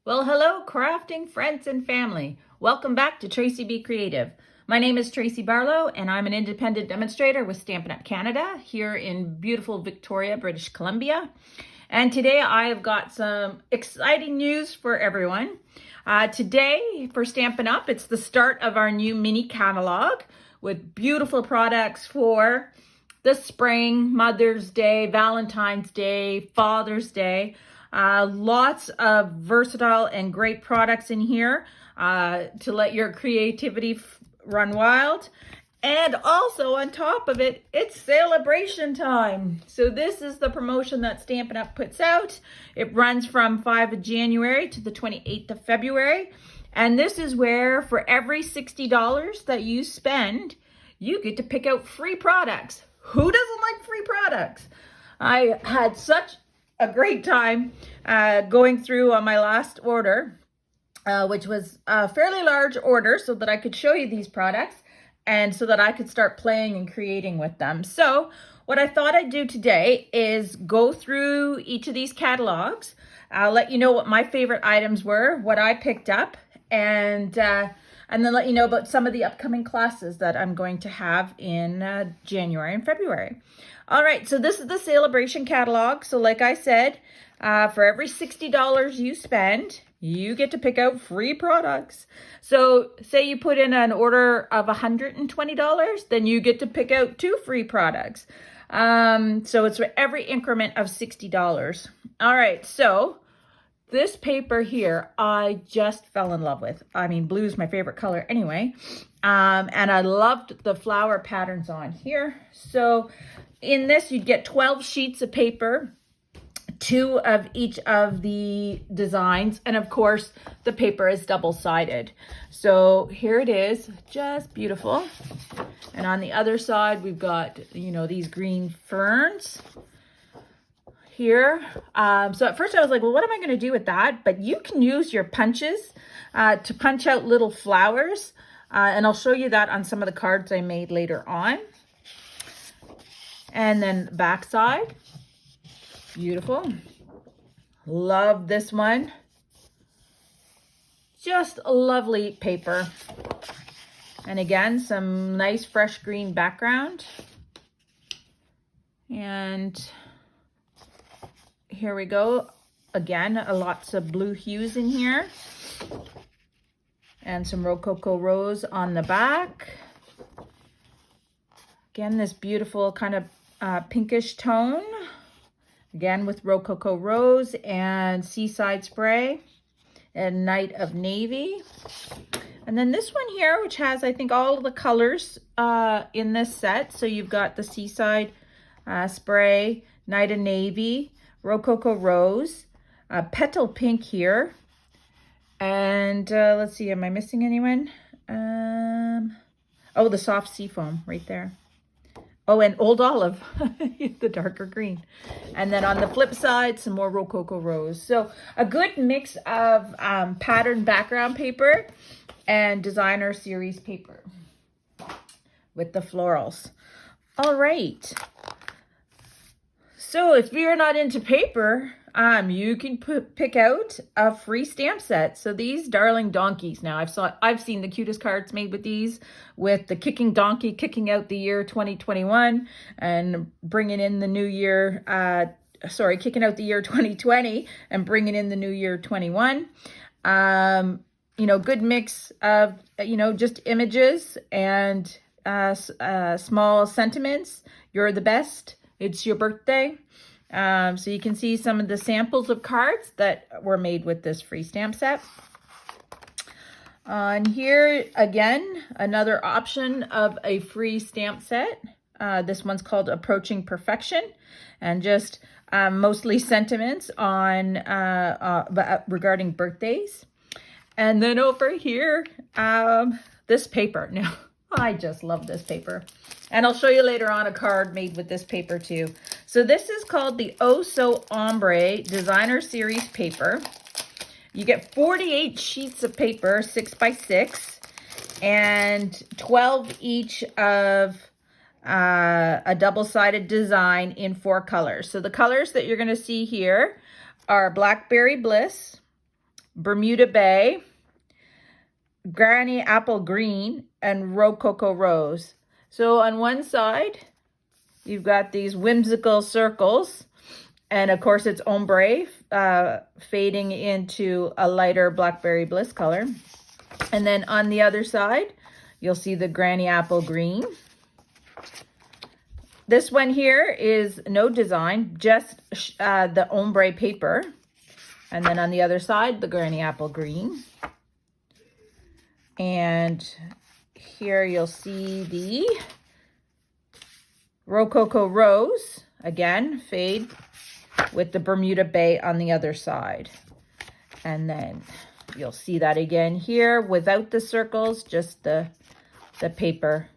Well, hello, crafting friends and family. Welcome back to Tracy Be Creative. My name is Tracy Barlow, and I'm an independent demonstrator with Stampin' Up! Canada here in beautiful Victoria, British Columbia. And today I've got some exciting news for everyone. Today for Stampin' Up!, it's the start of our new mini catalog with beautiful products for the spring, Mother's Day, Valentine's Day, Father's Day. Lots of versatile and great products in here to let your creativity run wild. And also on top of it, it's Sale-A-Bration time. So this is the promotion that Stampin' Up! Puts out. It runs from 5 of January to the 28th of February. And this is where for every $60 that you spend, you get to pick out free products. Who doesn't like free products? I had such a great time going through on my last order, which was a fairly large order so that I could show you these products and so that I could start playing and creating with them. So what I thought I'd do today is go through each of these catalogs. I'll let you know what my favorite items were, what I picked up, and then let you know about some of the upcoming classes that I'm going to have in January and February. All right, so this is the Sale-A-Bration Catalog. So like I said, for every $60 you spend, you get to pick out free products. So say you put in an order of $120, then you get to pick out 2 free products. So it's for every increment of $60. All right, so this paper here, I just fell in love with. I mean, blue is my favorite color anyway. And I loved the flower patterns on here. So in this, you'd get 12 sheets of paper, 2 of each of the designs. And of course, the paper is double-sided. So here it is, just beautiful. And on the other side, we've got, you know, these green ferns here. So at first I was like, well, what am I going to do with that? But you can use your punches to punch out little flowers. And I'll show you that on some of the cards I made later on. And then back side, beautiful. Love this one. Just a lovely paper. And again, some nice fresh green background. And here we go. Again, lots of blue hues in here. And some Rococo Rose on the back. Again, this beautiful kind of pinkish tone. Again, with Rococo Rose and Seaside Spray and Night of Navy. And then this one here, which has, I think, all of the colors in this set. So you've got the Seaside Spray, Night of Navy, Rococo Rose, Petal Pink here. And let's see, am I missing anyone? Oh, the soft seafoam right there. Oh, and Old Olive, the darker green. And then on the flip side, some more Rococo Rose. So a good mix of patterned background paper and designer series paper with the florals. All right. So if you're not into paper, you can pick out a free stamp set. So these darling donkeys. Now I've seen the cutest cards made with these, with the kicking donkey kicking out the year 2021 and bringing in the new year. Kicking out the year 2020 and bringing in the new year 21. You know, good mix of just images and small sentiments. You're the best. It's your birthday. So you can see some of the samples of cards that were made with this free stamp set. On here, again, another option of a free stamp set. This one's called Approaching Perfection, and just mostly sentiments on regarding birthdays. And then over here, this paper. Now, I just love this paper. And I'll show you later on a card made with this paper too. So this is called the Oh So Ombre Designer Series paper. You get 48 sheets of paper, 6 by 6, and 12 each of a double-sided design in 4 colors. So the colors that you're going to see here are Blackberry Bliss, Bermuda Bay, Granny Apple Green, and Rococo Rose. So on one side, you've got these whimsical circles, and of course it's Ombre, fading into a lighter Blackberry Bliss color. And then on the other side, you'll see the Granny Apple Green. This one here is no design, just the Ombre paper. And then on the other side, the Granny Apple Green. And here you'll see the Rococo Rose, again, fade with the Bermuda Bay on the other side. And then you'll see that again here without the circles, just the paper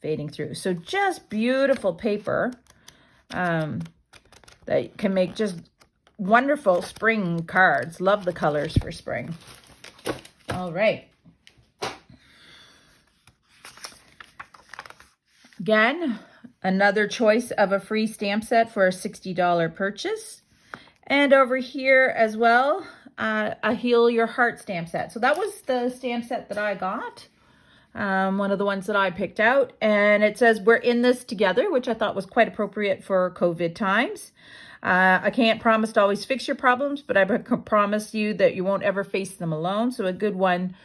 fading through. So just beautiful paper that can make just wonderful spring cards. Love the colors for spring. All right. Again, another choice of a free stamp set for a $60 purchase. And over here as well, a Heal Your Heart stamp set. So that was the stamp set that I got. One of the ones that I picked out. And it says, "We're in this together," which I thought was quite appropriate for COVID times. I can't promise to always fix your problems, but I promise you that you won't ever face them alone. So a good one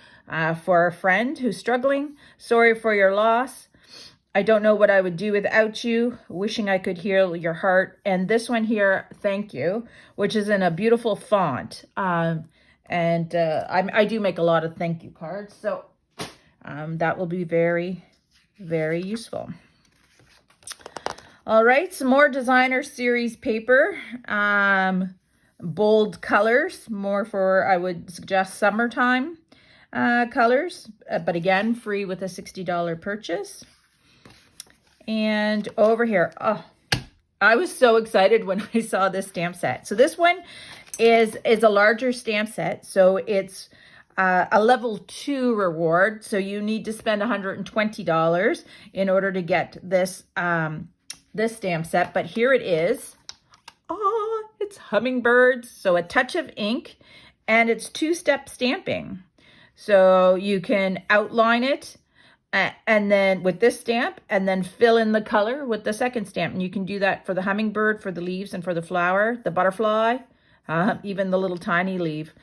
for a friend who's struggling. Sorry for your loss. I don't know what I would do without you. Wishing I could heal your heart. And this one here, thank you, which is in a beautiful font. I do make a lot of thank you cards. So that will be very, very useful. All right, some more designer series paper. Bold colors, more for, I would suggest, summertime colors. But again, free with a $60 purchase. And over here, oh, I was so excited when I saw this stamp set. So this one is a larger stamp set. So it's a level 2 reward. So you need to spend $120 in order to get this this stamp set. But here it is. Oh, it's hummingbirds. So a touch of ink, and it's 2-step stamping. So you can outline it and then with this stamp, and then fill in the color with the second stamp. And you can do that for the hummingbird, for the leaves, and for the flower, the butterfly, even the little tiny leaf.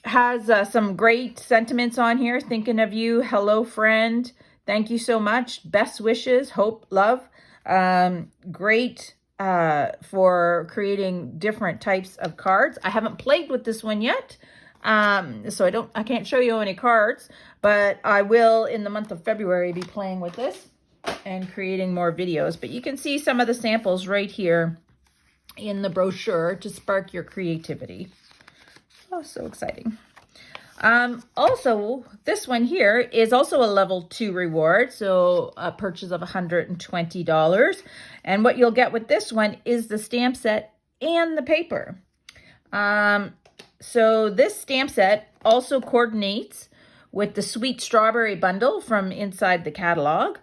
Has some great sentiments on here. Thinking of you. Hello, friend. Thank you so much. Best wishes, hope, love. Great for creating different types of cards. I haven't played with this one yet. So I can't show you any cards, but I will in the month of February be playing with this and creating more videos. But you can see some of the samples right here in the brochure to spark your creativity. Oh, so exciting. Also, this one here is also a level 2 reward. So a purchase of $120. And what you'll get with this one is the stamp set and the paper. So this stamp set also coordinates with the Sweet Strawberry bundle from inside the catalog,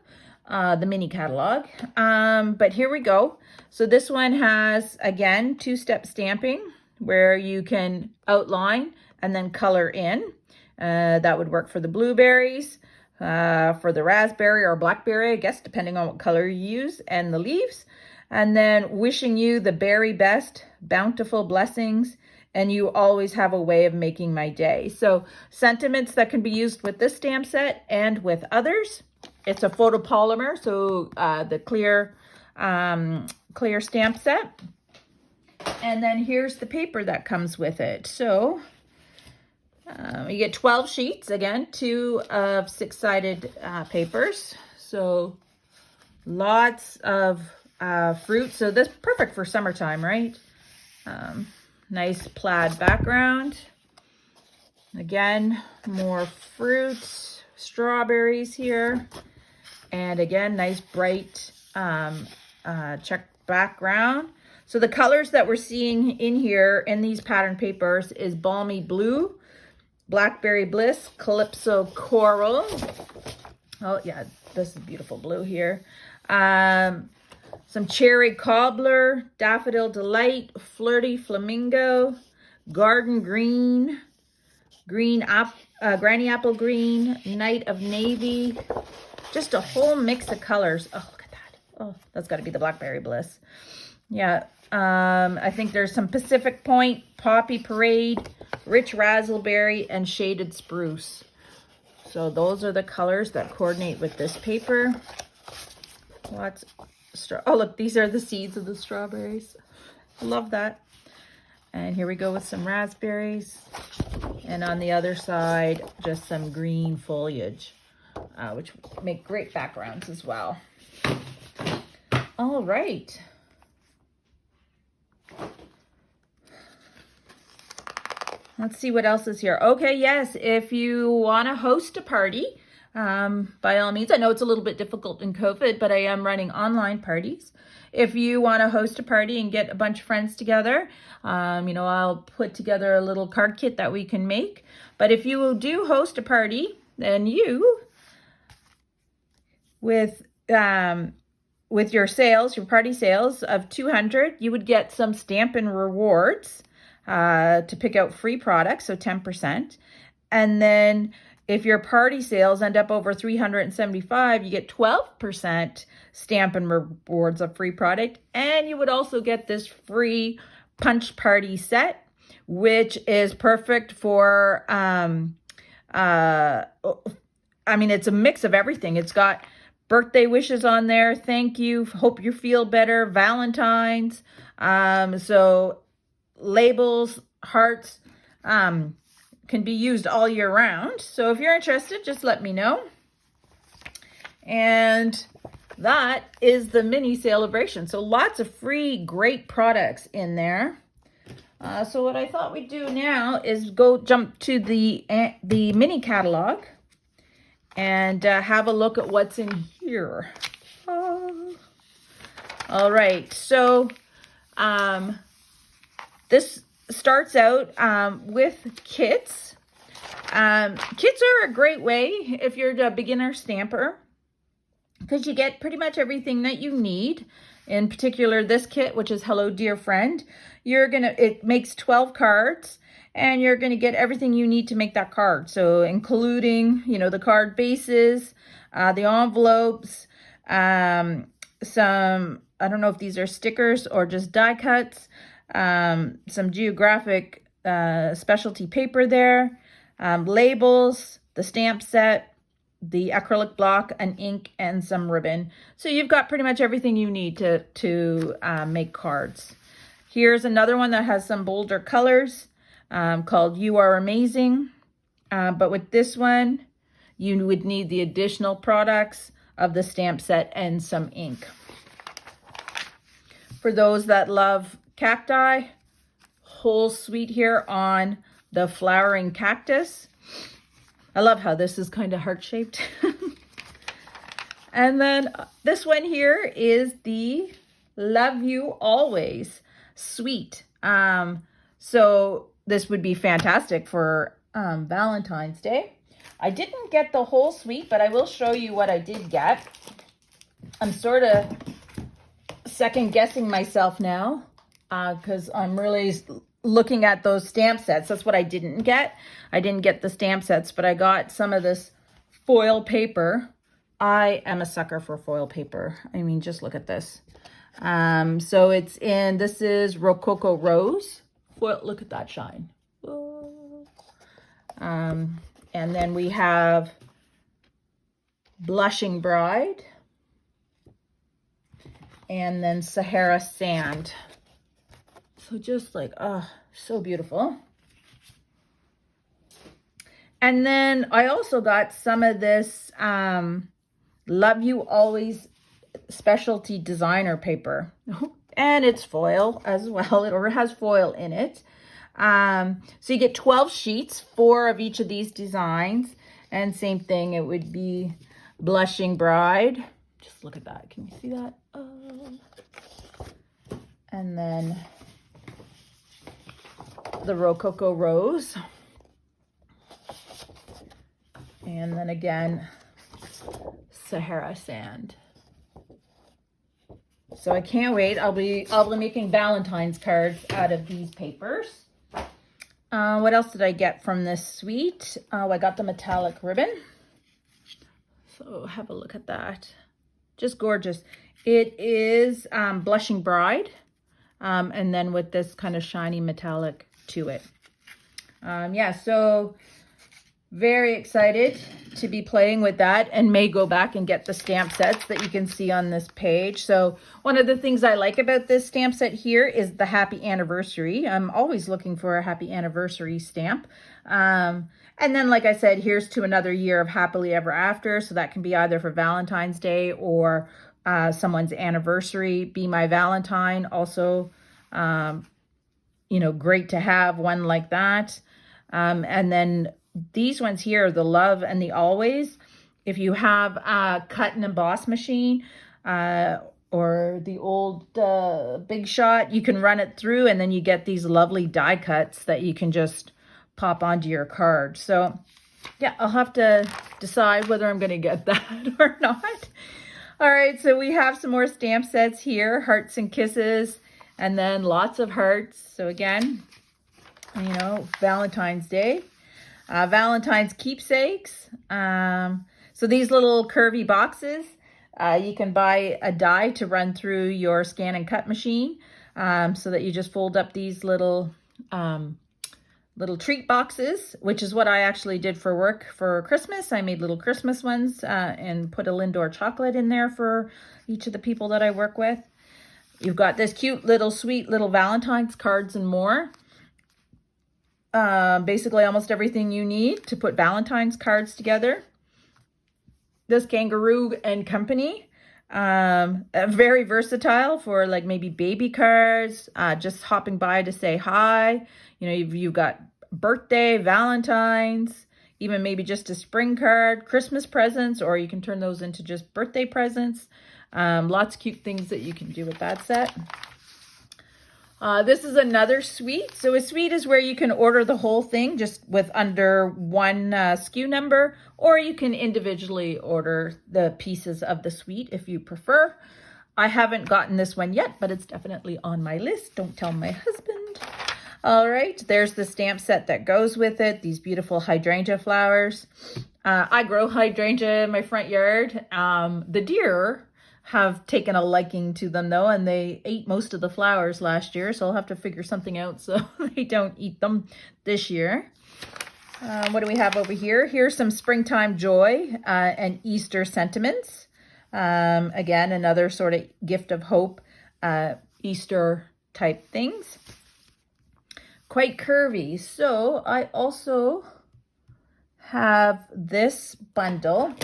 the mini catalog. But here we go. So this one has, again, 2-step stamping where you can outline and then color in. That would work for the blueberries, for the raspberry or blackberry, I guess, depending on what color you use, and the leaves. And then wishing you the very best, bountiful blessings, and you always have a way of making my day. So sentiments that can be used with this stamp set and with others. It's a photopolymer, so the clear stamp set. And then here's the paper that comes with it. So you get 12 sheets, again, 2 of 6-sided papers. So lots of fruit. So this is perfect for summertime, right? Nice plaid background. Again, more fruits, strawberries here. And again, nice bright checked background. So the colors that we're seeing in here in these pattern papers is Balmy Blue, Blackberry Bliss, Calypso Coral. Oh yeah, this is beautiful blue here. Some Cherry Cobbler, Daffodil Delight, Flirty Flamingo, Garden Green, Granny Apple Green, Night of Navy, just a whole mix of colors. Oh, look at that. Oh, that's got to be the Blackberry Bliss. Yeah, I think there's some Pacific Point, Poppy Parade, Rich Razzleberry, and Shaded Spruce. So those are the colors that coordinate with this paper. Oh, look, these are the seeds of the strawberries. I love that. And here we go with some raspberries. And on the other side, just some green foliage, which make great backgrounds as well. All right. Let's see what else is here. Okay, yes, if you want to host a party, by all means, I know it's a little bit difficult in COVID, but I am running online parties. If you want to host a party and get a bunch of friends together, I'll put together a little card kit that we can make. But if you do host a party, then you, with your sales, your party sales of 200, you would get some Stampin' Rewards to pick out free products, so 10%. And then if your party sales end up over 375, you get 12% Stampin' Rewards of free product. And you would also get this free punch party set, which is perfect for, it's a mix of everything. It's got birthday wishes on there, thank you, hope you feel better, Valentine's, so labels, hearts, can be used all year round. So if you're interested, just let me know. And that is the mini Sale-A-Bration. So lots of free, great products in there. So what I thought we'd do now is jump to the mini catalog and have a look at what's in here. All right, so this starts out with kits. Kits are a great way if you're a beginner stamper, because you get pretty much everything that you need. In particular, this kit, which is Hello Dear Friend, it makes 12 cards, and you're gonna get everything you need to make that card. So including, the card bases, the envelopes, some, I don't know if these are stickers or just die cuts, some geographic specialty paper there, labels, the stamp set, the acrylic block, an ink, and some ribbon. So you've got pretty much everything you need to make cards. Here's another one that has some bolder colors called You Are Amazing. But with this one, you would need the additional products of the stamp set and some ink. For those that love cacti, whole suite here on the flowering cactus. I love how this is kind of heart-shaped. And then this one here is the Love You Always suite. So this would be fantastic for Valentine's Day. I didn't get the whole suite, but I will show you what I did get. I'm sort of second guessing myself now because I'm really looking at those stamp sets. That's what I didn't get. I didn't get the stamp sets, but I got some of this foil paper. I am a sucker for foil paper. I mean, just look at this. So this is Rococo Rose. Foil, look at that shine. And then we have Blushing Bride. And then Sahara Sand. So just like, so beautiful. And then I also got some of this Love You Always specialty designer paper. And it's foil as well. It has foil in it. So you get 12 sheets, 4 of each of these designs. And same thing, it would be Blushing Bride. Just look at that. Can you see that? And then the Rococo Rose. And then again, Sahara Sand. So I can't wait. I'll be making Valentine's cards out of these papers. What else did I get from this suite? Oh, I got the metallic ribbon. So have a look at that. Just gorgeous. It is Blushing Bride, and then with this kind of shiny metallic to it. Yeah, so very excited to be playing with that, and may go back and get the stamp sets that you can see on this page. So one of the things I like about this stamp set here is the happy anniversary. I'm always looking for a happy anniversary stamp. And then, like I said, here's to another year of happily ever after. So that can be either for Valentine's Day or someone's anniversary. Be My Valentine. Also, you know, great to have one like that. And then these ones here, the Love and the Always. If you have a cut and emboss machine or the old Big Shot, you can run it through and then you get these lovely die cuts that you can just pop onto your card. So yeah, I'll have to decide whether I'm going to get that or not. All right, so we have some more stamp sets here, Hearts and Kisses, and then lots of hearts. So again, you know, Valentine's Day, Valentine's keepsakes. So these little curvy boxes, you can buy a die to run through your scan and cut machine, so that you just fold up these little treat boxes, which is what I actually did for work for Christmas. I made little Christmas ones and put a Lindor chocolate in there for each of the people that I work with. You've got this cute little sweet little Valentine's cards and more. Basically almost everything you need to put Valentine's cards together. This Kangaroo and Company, very versatile for like maybe baby cards, just hopping by to say hi. You know, you've got birthday, Valentine's, even maybe just a spring card, Christmas presents, or you can turn those into just birthday presents. Lots of cute things that you can do with that set. This is another suite. So a suite is where you can order the whole thing just with under one SKU number, or you can individually order the pieces of the suite if you prefer. I haven't gotten this one yet, but it's definitely on my list. Don't tell my husband. All right, there's the stamp set that goes with it. These beautiful hydrangea flowers. I grow hydrangea in my front yard. The deer have taken a liking to them though, and they ate most of the flowers last year, so I'll have to figure something out so they don't eat them this year. What do we have over here? Here's some springtime joy and Easter sentiments. Again, another sort of gift of hope, Easter type things. Quite curvy. So I also have this bundle.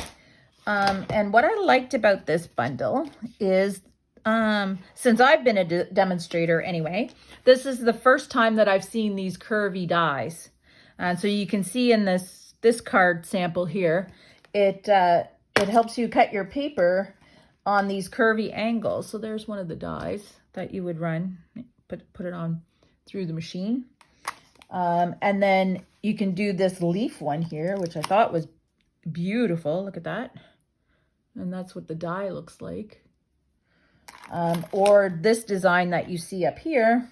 And what I liked about this bundle is, since I've been a demonstrator anyway, this is the first time that I've seen these curvy dies. And so you can see in this card sample here, it helps you cut your paper on these curvy angles. So there's one of the dies that you would run, put it on through the machine. And then you can do this leaf one here, which I thought was beautiful. Look at that. And that's what the die looks like. Or this design that you see up here,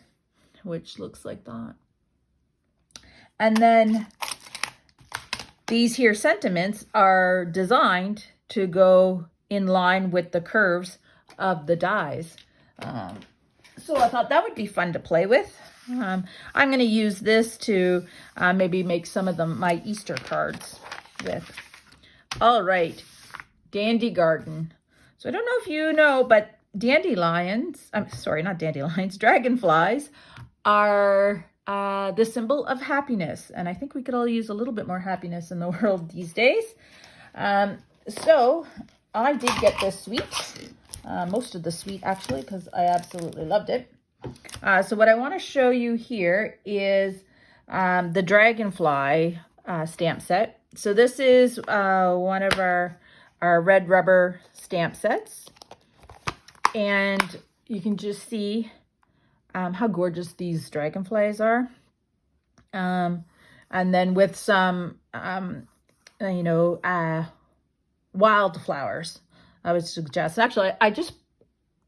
which looks like that. And then these here sentiments are designed to go in line with the curves of the dies. So I thought that would be fun to play with. I'm going to use this to maybe make some of my Easter cards with. All right, Dandy Garden. So I don't know if you know, but dandelions, I'm sorry, not dandelions, dragonflies are the symbol of happiness. And I think we could all use a little bit more happiness in the world these days. So I did get this suite, most of the suite actually, because I absolutely loved it. So what I want to show you here is the dragonfly stamp set. So this is one of our red rubber stamp sets. And you can just see how gorgeous these dragonflies are. And then with some, wildflowers, I would suggest. Actually, I just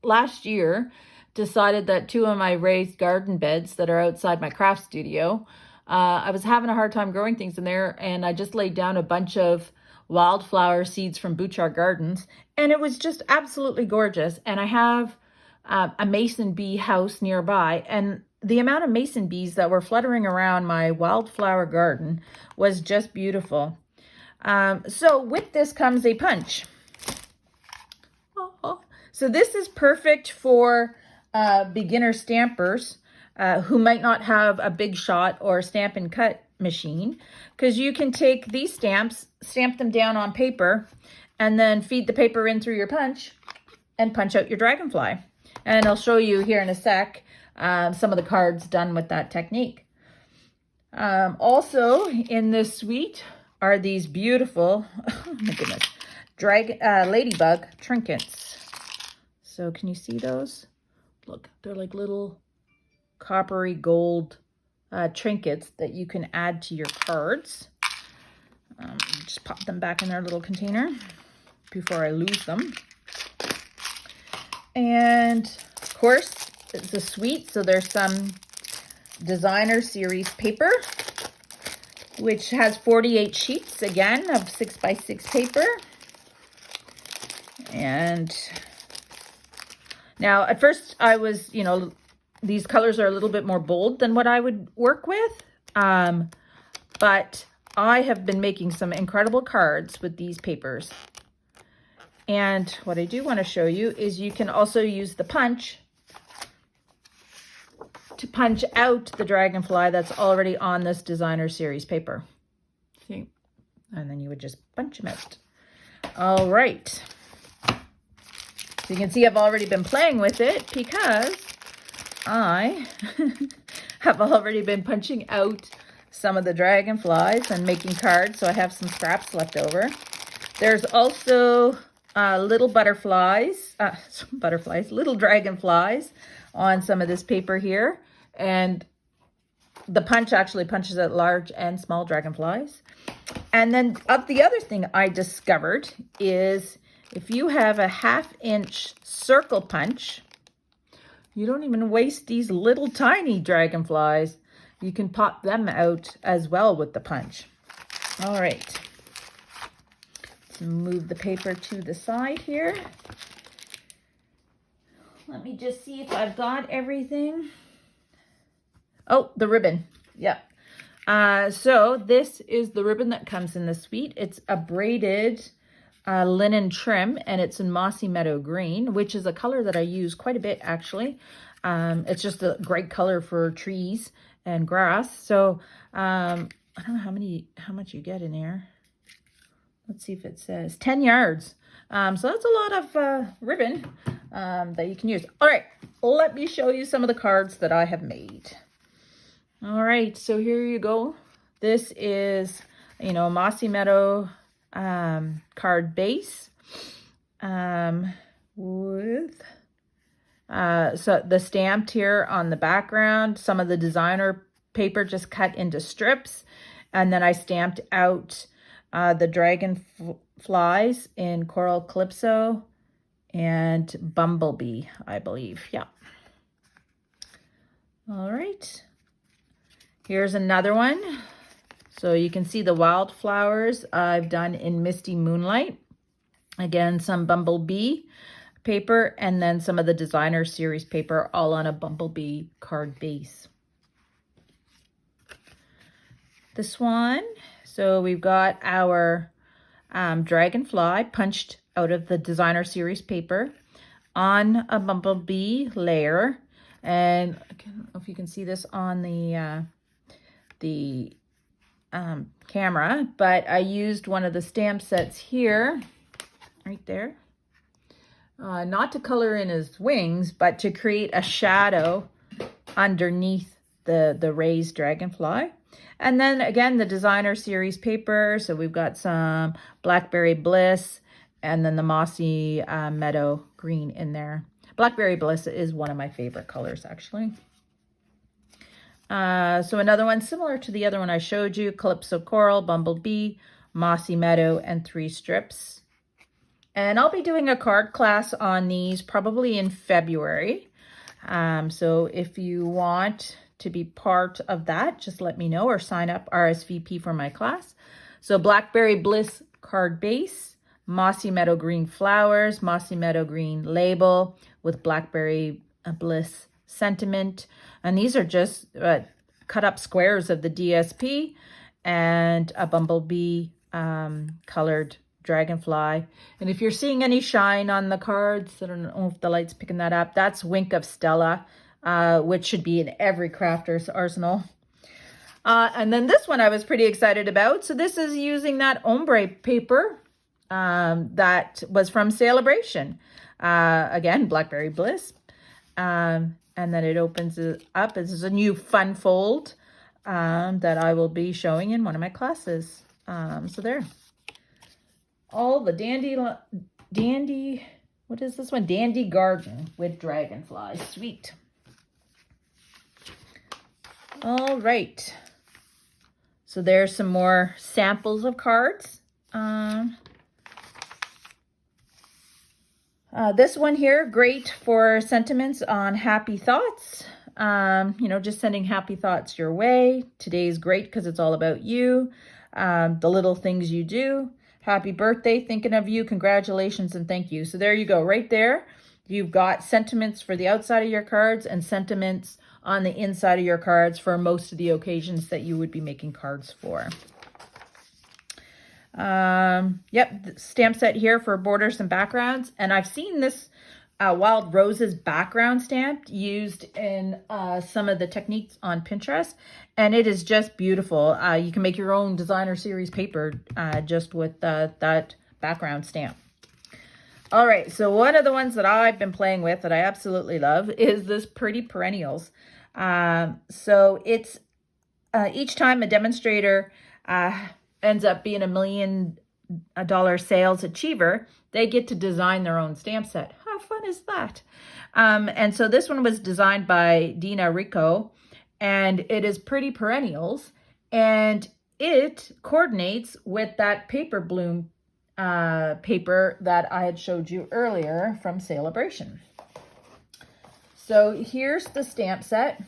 last year decided that 2 of my raised garden beds that are outside my craft studio, I was having a hard time growing things in there, and I just laid down a bunch of wildflower seeds from Bouchard Gardens, and it was just absolutely gorgeous. And I have a mason bee house nearby, and the amount of mason bees that were fluttering around my wildflower garden was just beautiful. So with this comes a punch. So this is perfect for beginner stampers who might not have a big shot or stamp and cut machine, because you can take these stamps, stamp them down on paper, and then feed the paper in through your punch and punch out your dragonfly. And I'll show you here in a sec some of the cards done with that technique. Also in this suite are these beautiful, oh my goodness, ladybug trinkets. So can you see those? Look, they're like little coppery gold trinkets that you can add to your cards. Just pop them back in their little container before I lose them. And of course, it's a suite, so there's some designer series paper, which has 48 sheets, again, of 6x6 paper. And now, at first, I was, these colors are a little bit more bold than what I would work with. But I have been making some incredible cards with these papers. And what I do want to show you is you can also use the punch to punch out the dragonfly that's already on this designer series paper. See? And then you would just punch them out. All right. So you can see I've already been playing with it because I have already been punching out some of the dragonflies and making cards, so I have some scraps left over. There's also little butterflies, little dragonflies on some of this paper here. And the punch actually punches out large and small dragonflies. And then the other thing I discovered is if you have a 1/2-inch circle punch, you don't even waste these little tiny dragonflies. You can pop them out as well with the punch. All right. Let's move the paper to the side here. Let me just see if I've got everything. Oh, the ribbon. Yep. So this is the ribbon that comes in the suite. It's a braided linen trim, and it's in Mossy Meadow Green, which is a color that I use quite a bit, actually. It's just a great color for trees and grass. So I don't know how much you get in there. Let's see if it says 10 yards. So that's a lot of ribbon that you can use. All right, let me show you some of the cards that I have made. All right, so here you go. This is, Mossy Meadow card base with so the stamped here on the background, some of the designer paper just cut into strips, and then I stamped out the dragonflies in Coral Calypso and Bumblebee, I believe. Yeah. All right. Here's another one. So you can see the wildflowers I've done in Misty Moonlight. Again, some Bumblebee paper, and then some of the designer series paper, all on a Bumblebee card base. This one, so we've got our dragonfly punched out of the designer series paper on a Bumblebee layer. And I don't know if you can see this on the camera, but I used one of the stamp sets here, right there, not to color in his wings, but to create a shadow underneath the raised dragonfly. And then again, the designer series paper. So we've got some Blackberry Bliss and then the Mossy Meadow Green in there. Blackberry Bliss is one of my favorite colors, actually. So another one similar to the other one I showed you, Calypso Coral, Bumblebee, Mossy Meadow, and 3 strips. And I'll be doing a card class on these probably in February. So if you want to be part of that, just let me know or sign up RSVP for my class. So Blackberry Bliss card base, Mossy Meadow Green flowers, Mossy Meadow Green label with Blackberry Bliss sentiment. And these are just cut up squares of the DSP and a bumblebee colored dragonfly. And if you're seeing any shine on the cards, I don't know if the light's picking that up, that's Wink of Stella, which should be in every crafter's arsenal. And then this one I was pretty excited about. So this is using that ombre paper that was from Sale-A-Bration. Again, Blackberry Bliss. And then it opens it up. This is a new fun fold that I will be showing in one of my classes. So there. All the dandy, what is this one? Dandy Garden with dragonflies. Sweet. All right. So there's some more samples of cards. This one here, great for sentiments on happy thoughts. You know, just sending happy thoughts your way. Today's great because it's all about you. The little things you do. Happy birthday, thinking of you, congratulations, and thank you. So there you go, right there. You've got sentiments for the outside of your cards and sentiments on the inside of your cards for most of the occasions that you would be making cards for. Yep, stamp set here for borders and backgrounds. And I've seen this Wild Roses background stamp used in some of the techniques on Pinterest, and it is just beautiful. You can make your own designer series paper just with that background stamp. All right, so one of the ones that I've been playing with that I absolutely love is this Pretty Perennials. So it's each time a demonstrator ends up being $1 million sales achiever, they get to design their own stamp set. How fun is that? And so this one was designed by Dina Rico, and it is Pretty Perennials, and it coordinates with that paper bloom paper that I had showed you earlier from Sale-A-Bration. So here's the stamp set.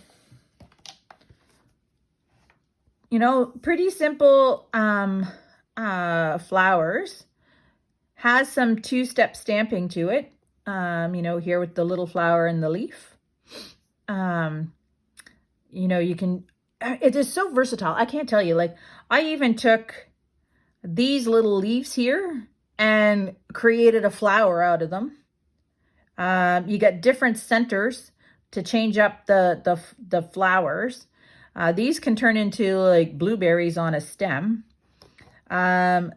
You know, pretty simple flowers. Has some two-step stamping to it. You know, here with the little flower and the leaf. You know, you can, it is so versatile. I can't tell you, like, I even took these little leaves here and created a flower out of them. You got different centers to change up the flowers. These can turn into like blueberries on a stem. I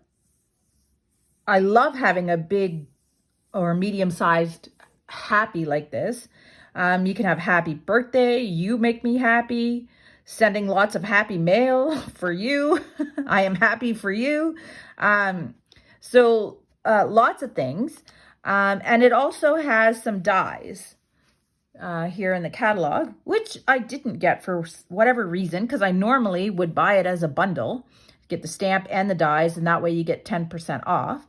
love having a big or medium-sized happy like this. You can have happy birthday, you make me happy, sending lots of happy mail for you. I am happy for you. So lots of things. And it also has some dies here in the catalog, which I didn't get for whatever reason, because I normally would buy it as a bundle, get the stamp and the dies, and that way you get 10% off.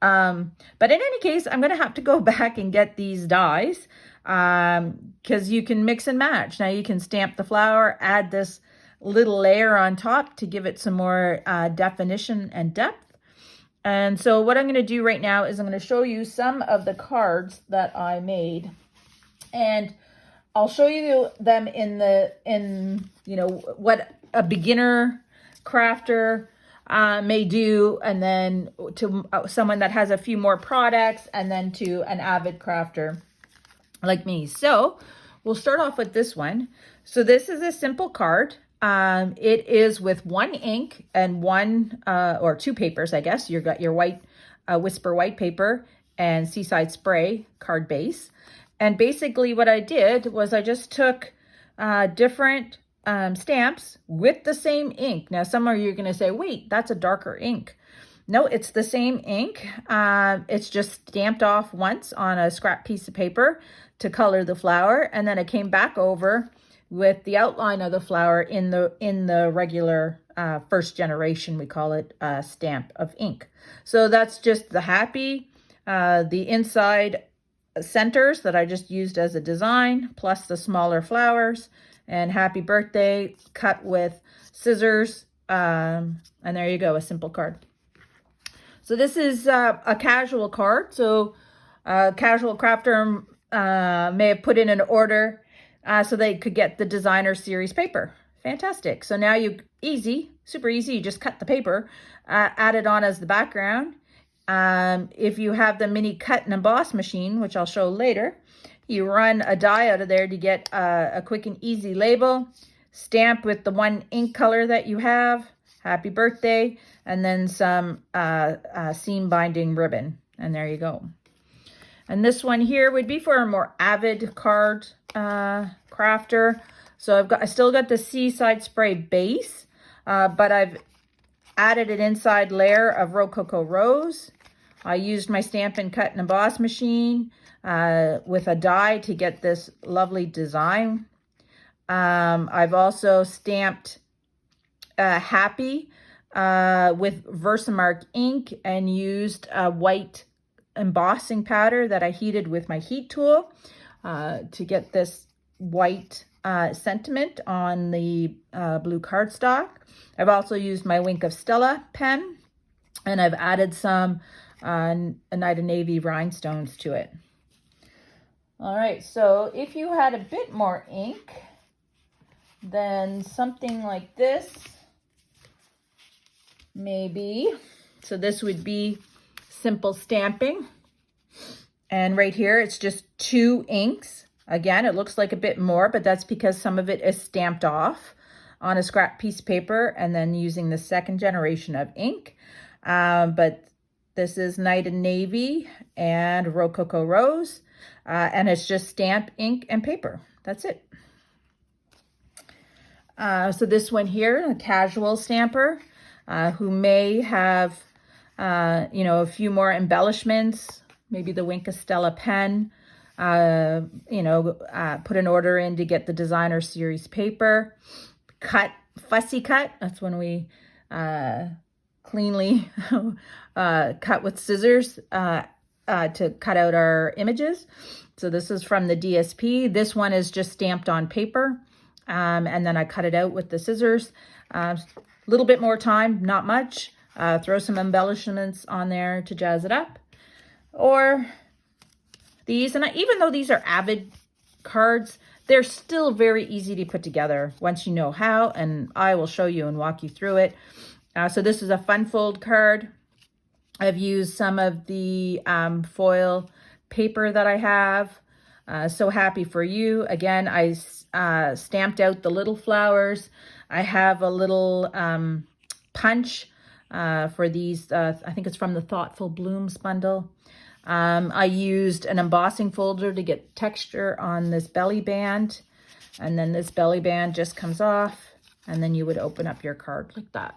But in any case, I'm going to have to go back and get these dies because you can mix and match. Now you can stamp the flower, add this little layer on top to give it some more definition and depth. And so what I'm going to do right now is I'm going to show you some of the cards that I made, and I'll show you them in you know, what a beginner crafter may do, and then to someone that has a few more products, and then to an avid crafter like me. So we'll start off with this one. So this is a simple card. It is with one ink and one or two papers, I guess. You've got your white Whisper white paper and Seaside Spray card base. And basically what I did was I just took different stamps with the same ink. Now, some of you are going to say, wait, that's a darker ink. No, it's the same ink. It's just stamped off once on a scrap piece of paper to color the flower. And then I came back over with the outline of the flower in the regular first generation, we call it, stamp of ink. So that's just the happy, the inside centers that I just used as a design, plus the smaller flowers. and happy birthday, cut with scissors. And there you go, a simple card. So this is a casual card. So a casual crafter may have put in an order so they could get the designer series paper. Fantastic. So now super easy, you just cut the paper, add it on as the background. If you have the mini cut and emboss machine, which I'll show later, you run a die out of there to get a quick and easy label, stamp with the one ink color that you have, happy birthday, and then some seam binding ribbon. And there you go. And this one here would be for a more avid card crafter. So I still got the Seaside Spray base, but I've added an inside layer of Rococo Rose. I used my Stampin' Cut and Emboss machine with a die to get this lovely design. I've also stamped Happy with Versamark ink and used a white embossing powder that I heated with my heat tool to get this white sentiment on the blue cardstock. I've also used my Wink of Stella pen, and I've added some Night of Navy rhinestones to it. All right, so if you had a bit more ink, then something like this, maybe. So this would be simple stamping. And right here, it's just 2 inks. Again, it looks like a bit more, but that's because some of it is stamped off on a scrap piece of paper and then using the second generation of ink. But this is Night and Navy and Rococo Rose, and it's just stamp, ink, and paper. That's it. So this one here, a casual stamper who may have, a few more embellishments, maybe the Wink of Stella pen, put an order in to get the designer series paper, fussy cut. That's when we cleanly cut with scissors to cut out our images. So this is from the DSP. This one is just stamped on paper, and then I cut it out with the scissors. A little bit more time, not much. Throw some embellishments on there to jazz it up. Or these, and even though these are avid cards, they're still very easy to put together once you know how, and I will show you and walk you through it. So this is a fun fold card. I've used some of the foil paper that I have. So happy for you. Again, I stamped out the little flowers. I have a little punch for these. I think it's from the Thoughtful Blooms bundle. I used an embossing folder to get texture on this belly band. And then this belly band just comes off. And then you would open up your card like that.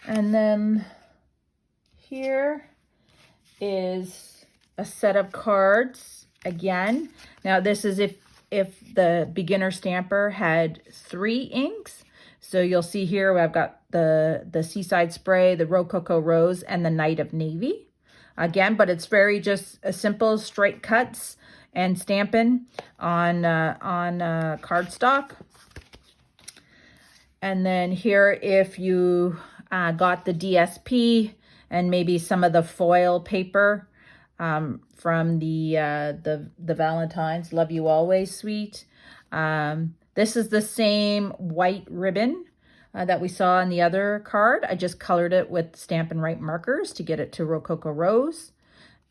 And then here is a set of cards again. Now this is if the beginner stamper had 3 inks. So you'll see here I've got the Seaside Spray, the Rococo Rose, and the Night of Navy. Again, but it's very just a simple straight cuts and stamping on cardstock. And then here, if you got the DSP and maybe some of the foil paper from the Valentine's Love You Always suite. This is the same white ribbon that we saw in the other card. I just colored it with Stampin' Write markers to get it to Rococo Rose.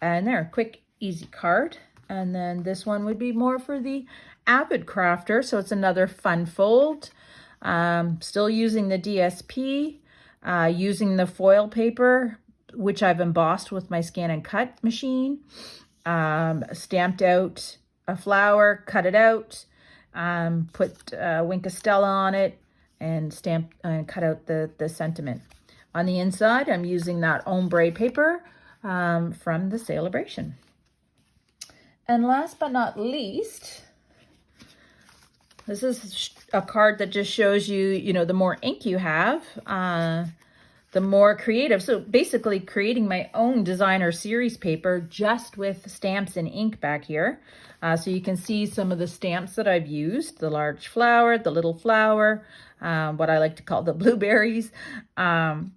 And there, quick, easy card. And then this one would be more for the avid crafter. So it's another fun fold. Still using the DSP, using the foil paper, which I've embossed with my Scan and Cut machine. Stamped out a flower, cut it out, put Wink of Stella on it, and stamped and cut out the sentiment. On the inside, I'm using that ombre paper from the Sale-A-Bration. And last but not least, this is a card that just shows you, the more ink you have, the the more creative. So basically creating my own designer series paper just with stamps and ink back here. So you can see some of the stamps that I've used, the large flower, the little flower, what I like to call the blueberries, and,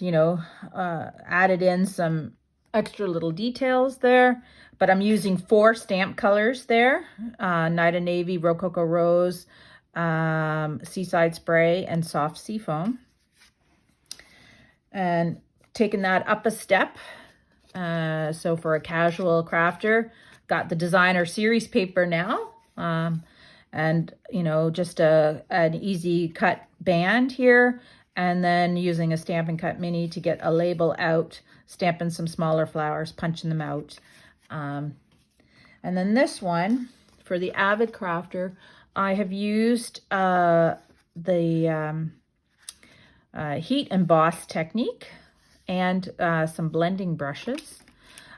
you know, added in some extra little details there. But I'm using 4 stamp colors there, Night of Navy, Rococo Rose, Seaside Spray, and Soft Seafoam. And taking that up a step. So for a casual crafter, got the designer series paper now. And, you know, just an easy cut band here. And then using a Stampin' Cut Mini to get a label out, stamping some smaller flowers, punching them out. And then this one, for the avid crafter, I have used the heat emboss technique and some blending brushes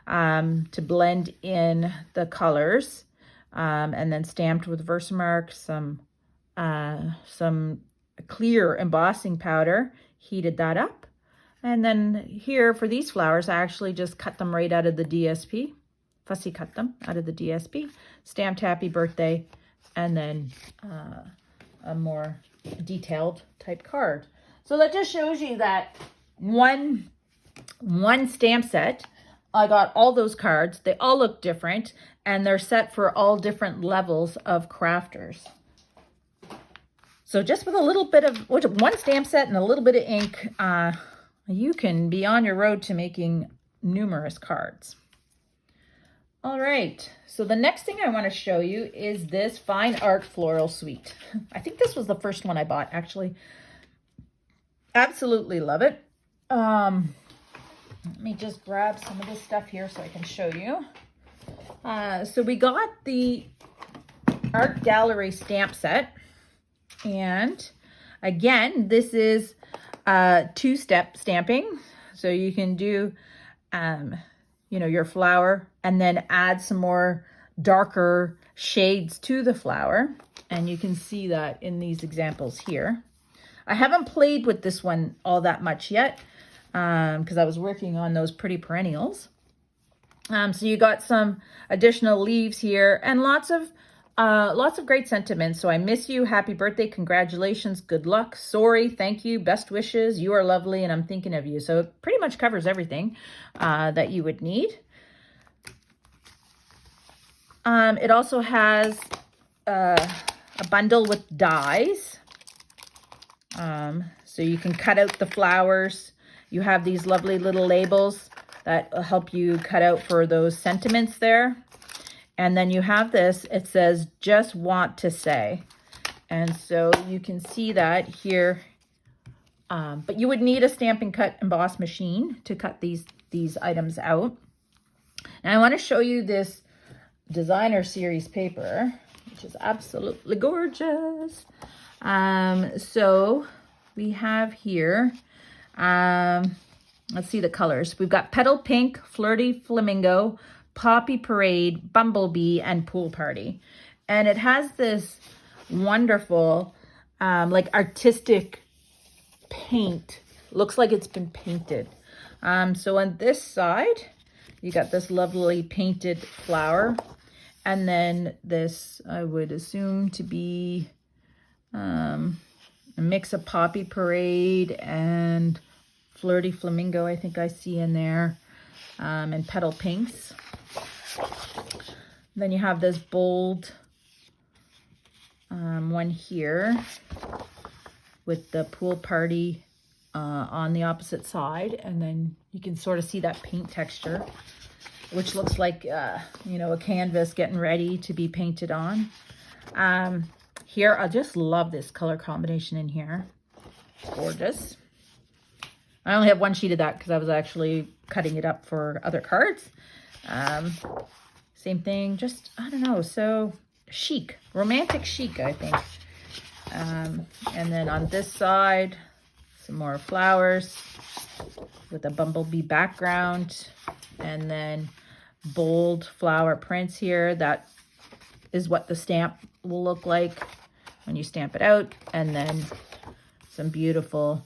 to blend in the colors, and then stamped with Versamark, some clear embossing powder, heated that up. And then here for these flowers, I actually just cut them right out of the DSP, fussy cut them out of the DSP, stamped happy birthday, and then a more detailed type card. So that just shows you that one stamp set, I got all those cards. They all look different, and they're set for all different levels of crafters. So just with a little bit of one stamp set and a little bit of ink, you can be on your road to making numerous cards. All right, so the next thing I want to show you is this Fine Art Floral Suite. I think this was the first one I bought, actually. Absolutely love it. Let me just grab some of this stuff here so I can show you. So we got the Art Gallery stamp set. And again, this is 2-step stamping. So you can do, you know, your flower and then add some more darker shades to the flower. And you can see that in these examples here. I haven't played with this one all that much yet because I was working on those pretty perennials. So you got some additional leaves here and lots of great sentiments. So I miss you, happy birthday, congratulations, good luck, sorry, thank you, best wishes, you are lovely, and I'm thinking of you. So it pretty much covers everything that you would need. It also has a bundle with dies. So you can cut out the flowers. You have these lovely little labels that will help you cut out for those sentiments there. And then you have this, it says, just want to say. And so you can see that here. But you would need a Stampin' Cut emboss machine to cut these items out. Now I want to show you this designer series paper, which is absolutely gorgeous. So we have here, let's see the colors. We've got Petal Pink, Flirty Flamingo, Poppy Parade, Bumblebee, and Pool Party. And it has this wonderful, like artistic paint. Looks like it's been painted. So on this side, you got this lovely painted flower. And then this, I would assume to be a mix of Poppy Parade and Flirty Flamingo, I think I see in there, and Petal Pinks. Then you have this bold one here with the Pool Party on the opposite side. And then you can sort of see that paint texture, which looks like, you know, a canvas getting ready to be painted on. Here, I just love this color combination in here. Gorgeous. I only have one sheet of that because I was actually cutting it up for other cards. Same thing, just, I don't know, so chic, romantic chic, I think. And then on this side, some more flowers with a bumblebee background, and then bold flower prints here. That is what the stamp will look like when you stamp it out. And then some beautiful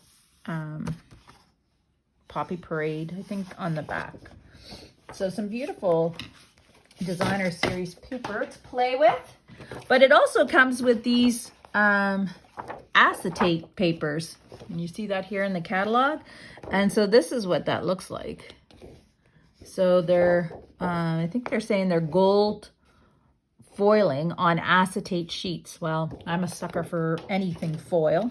Poppy Parade, I think, on the back. So some beautiful designer series paper to play with. But it also comes with these acetate papers. And you see that here in the catalog. And so this is what that looks like. So they're, I think they're saying they're gold foiling on acetate sheets. Well, I'm a sucker for anything foil.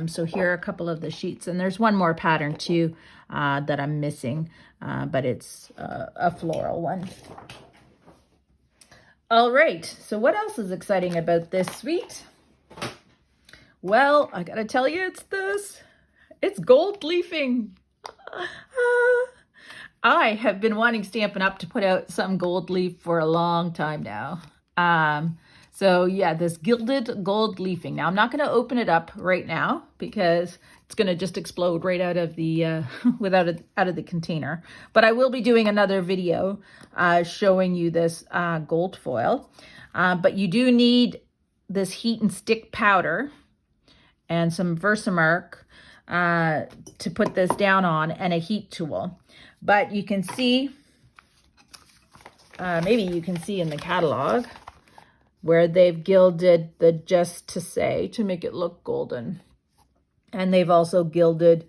So here are a couple of the sheets, and there's one more pattern too that I'm missing, but it's a floral one. All right, so what else is exciting about this suite? Well, I gotta tell you, it's this. It's gold leafing. I have been wanting Stampin' Up! To put out some gold leaf for a long time now. So yeah, this gilded gold leafing. Now I'm not going to open it up right now because it's going to just explode right out of the out of the container. But I will be doing another video showing you this gold foil. But you do need this heat and stick powder and some Versamark to put this down on, and a heat tool. But you can see, maybe you can see in the catalog where they've gilded the Just to Say to make it look golden. And they've also gilded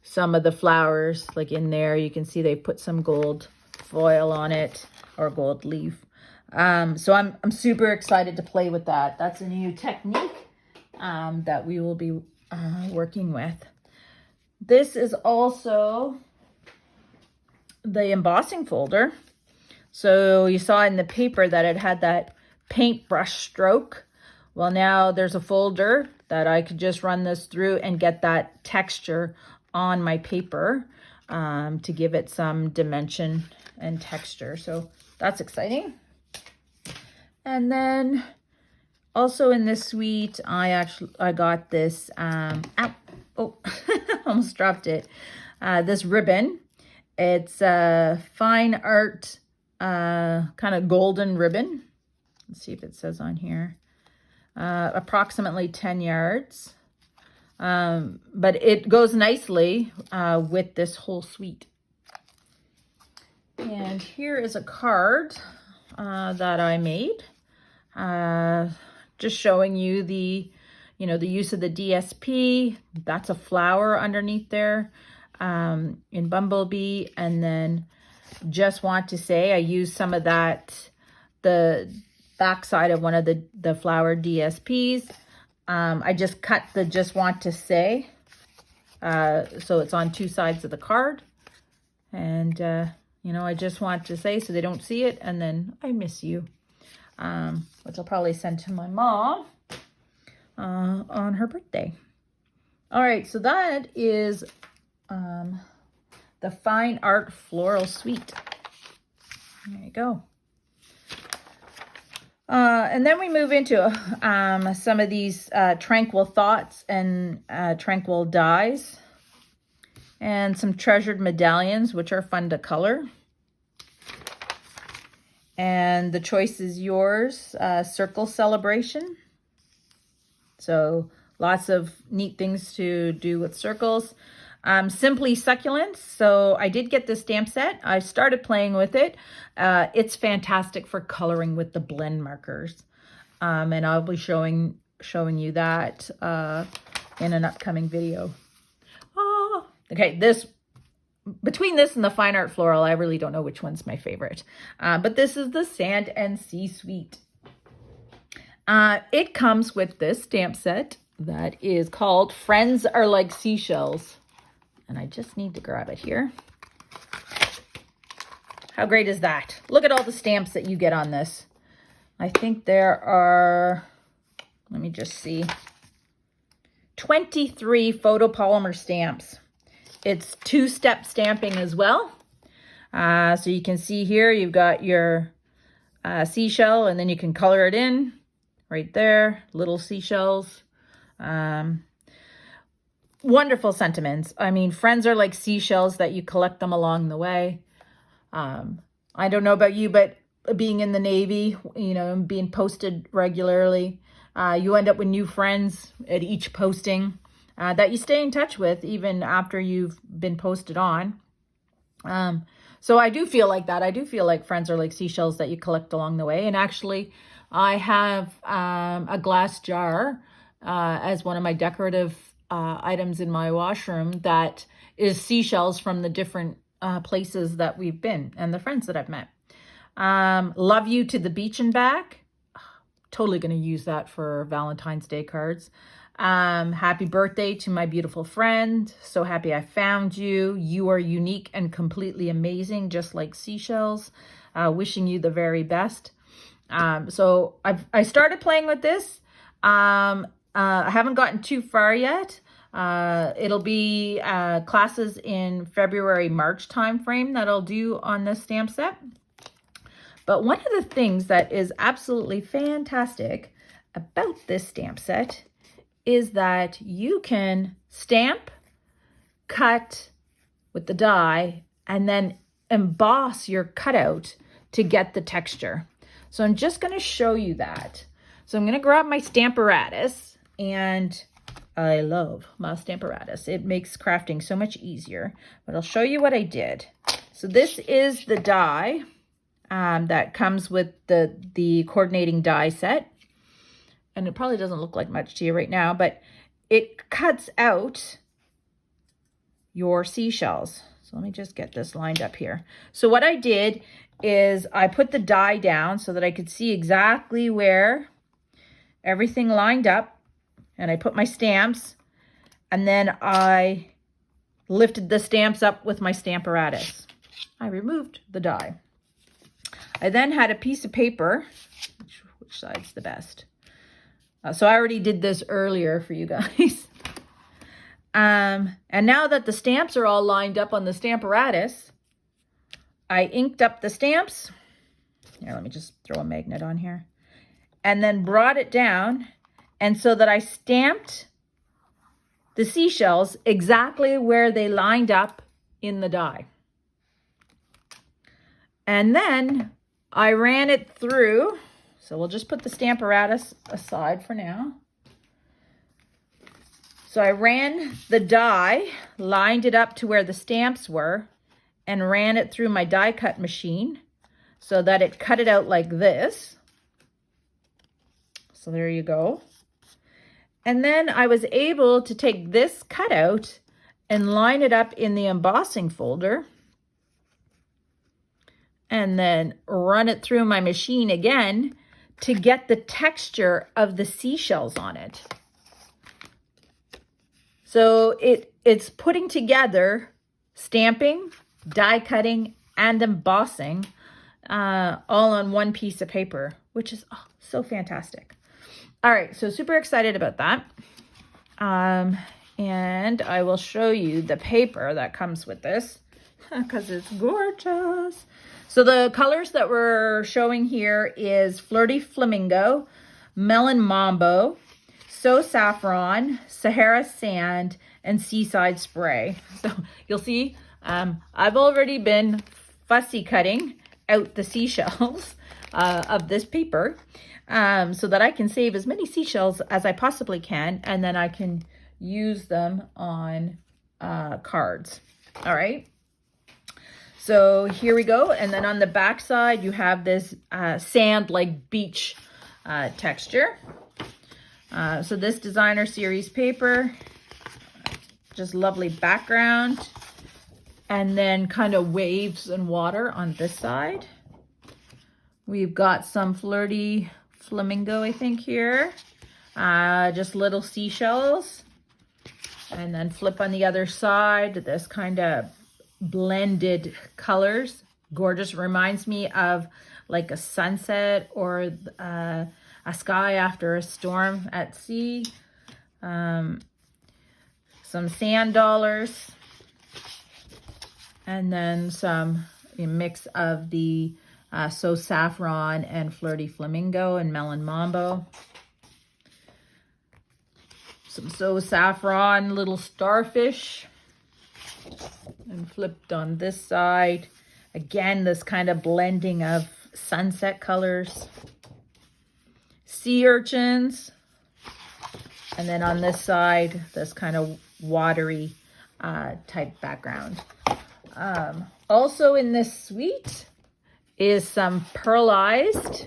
some of the flowers, like in there. You can see they put some gold foil on it, or gold leaf. So I'm super excited to play with that. That's a new technique that we will be working with. This is also the embossing folder. So you saw in the paper that it had that paintbrush stroke. Well, now there's a folder that I could just run this through and get that texture on my paper to give it some dimension and texture. So that's exciting. And then also in this suite, I got this, almost dropped it. This ribbon. It's a fine art kind of golden ribbon. Let's see if it says on here. Approximately 10 yards. But it goes nicely with this whole suite. And here is a card that I made. Just showing you the use of the DSP. That's a flower underneath there in Bumblebee. And then Just Want to Say, I used some of that, the backside of one of the flower DSPs. I just cut the Just Want to Say, so it's on two sides of the card. And, I just want to say so they don't see it. And then I miss you, which I'll probably send to my mom on her birthday. All right, so that is the Fine Art Floral Suite. There you go. And then we move into some of these Tranquil Thoughts and Tranquil Dies, and some Treasured Medallions, which are fun to color. And the choice is yours. Circle Celebration. So lots of neat things to do with circles. Simply Succulents. So I did get this stamp set. I started playing with it. It's fantastic for coloring with the blend markers. And I'll be showing you that in an upcoming video. Oh, okay, between this and the Fine Art Floral, I really don't know which one's my favorite. But this is the Sand and Sea Suite. It comes with this stamp set that is called Friends Are Like Seashells. And I just need to grab it here. How great is that? Look at all the stamps that you get on this. I think there are, let me just see, 23 photopolymer stamps. It's two-step stamping as well. So you can see here, you've got your seashell, and then you can color it in right there, little seashells. Wonderful sentiments. I mean, friends are like seashells that you collect them along the way. I don't know about you, but being in the Navy, and being posted regularly, you end up with new friends at each posting. that you stay in touch with even after you've been posted on. So I do feel like that. I do feel like friends are like seashells that you collect along the way. And actually, I have a glass jar as one of my decorative items in my washroom that is seashells from the different places that we've been and the friends that I've met. Love you to the beach and back. Totally going to use that for Valentine's Day cards. Happy birthday to my beautiful friend. So happy I found you. You are unique and completely amazing, just like seashells. Wishing you the very best. So I started playing with this. I haven't gotten too far yet. It'll be classes in February, March timeframe that I'll do on this stamp set. But one of the things that is absolutely fantastic about this stamp set is that you can stamp, cut with the die, and then emboss your cutout to get the texture. So I'm just going to show you that. So I'm going to grab my Stamparatus, and I love my Stamparatus. It makes crafting so much easier, but I'll show you what I did. So this is the die that comes with the coordinating die set. And it probably doesn't look like much to you right now, but it cuts out your seashells. So let me just get this lined up here. So what I did is I put the die down so that I could see exactly where everything lined up, and I put my stamps, and then I lifted the stamps up with my Stamparatus. I removed the die. I then had a piece of paper, which side's the best? So I already did this earlier for you guys. And now that the stamps are all lined up on the Stamparatus, I inked up the stamps. Here, let me just throw a magnet on here. And then brought it down, and so that I stamped the seashells exactly where they lined up in the die. And then I ran it through. So we'll just put the Stamparatus aside for now. So I ran the die, lined it up to where the stamps were, and ran it through my die cut machine so that it cut it out like this. So there you go. And then I was able to take this cutout and line it up in the embossing folder, and then run it through my machine again to get the texture of the seashells on it. So it's putting together stamping, die cutting, and embossing all on one piece of paper, which is so fantastic. All right, so super excited about that. And I will show you the paper that comes with this because it's gorgeous. So the colors that we're showing here is Flirty Flamingo, Melon Mambo, So Saffron, Sahara Sand, and Seaside Spray. So you'll see I've already been fussy cutting out the seashells of this paper so that I can save as many seashells as I possibly can, and then I can use them on cards. All right. So here we go. And then on the back side, you have this sand like beach texture. So this designer series paper, just lovely background. And then kind of waves and water on this side. We've got some Flirty Flamingo, I think, here. Just little seashells. And then flip on the other side, this kind of blended colors. Gorgeous. Reminds me of like a sunset or a sky after a storm at sea. Some sand dollars. And then some mix of the So Saffron and Flirty Flamingo and Melon Mambo. Some So Saffron little starfish. And flipped on this side. Again, this kind of blending of sunset colors. Sea urchins. And then on this side, this kind of watery type background. Also in this suite is some pearlized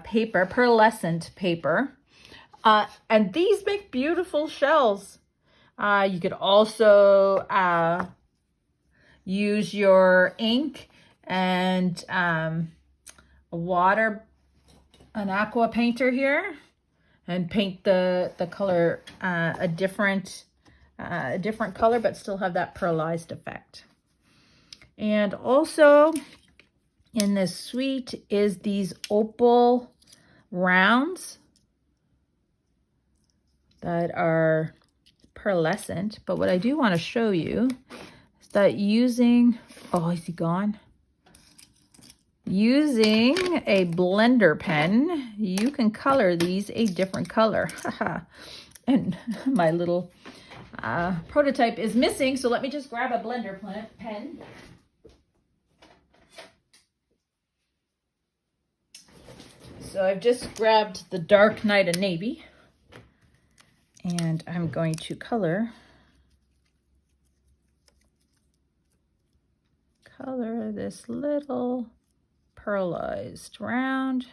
paper, pearlescent paper. And these make beautiful shells. You could also use your ink and an aqua painter here, and paint the color a different color, but still have that pearlized effect. And also in this suite is these opal rounds that are pearlescent. But what I do want to show you is that using, oh, is he gone? Using a blender pen, you can color these a different color. And my little prototype is missing, so let me just grab a blender pen. So I've just grabbed the dark Night of Navy, and I'm going to color this little pearlized round.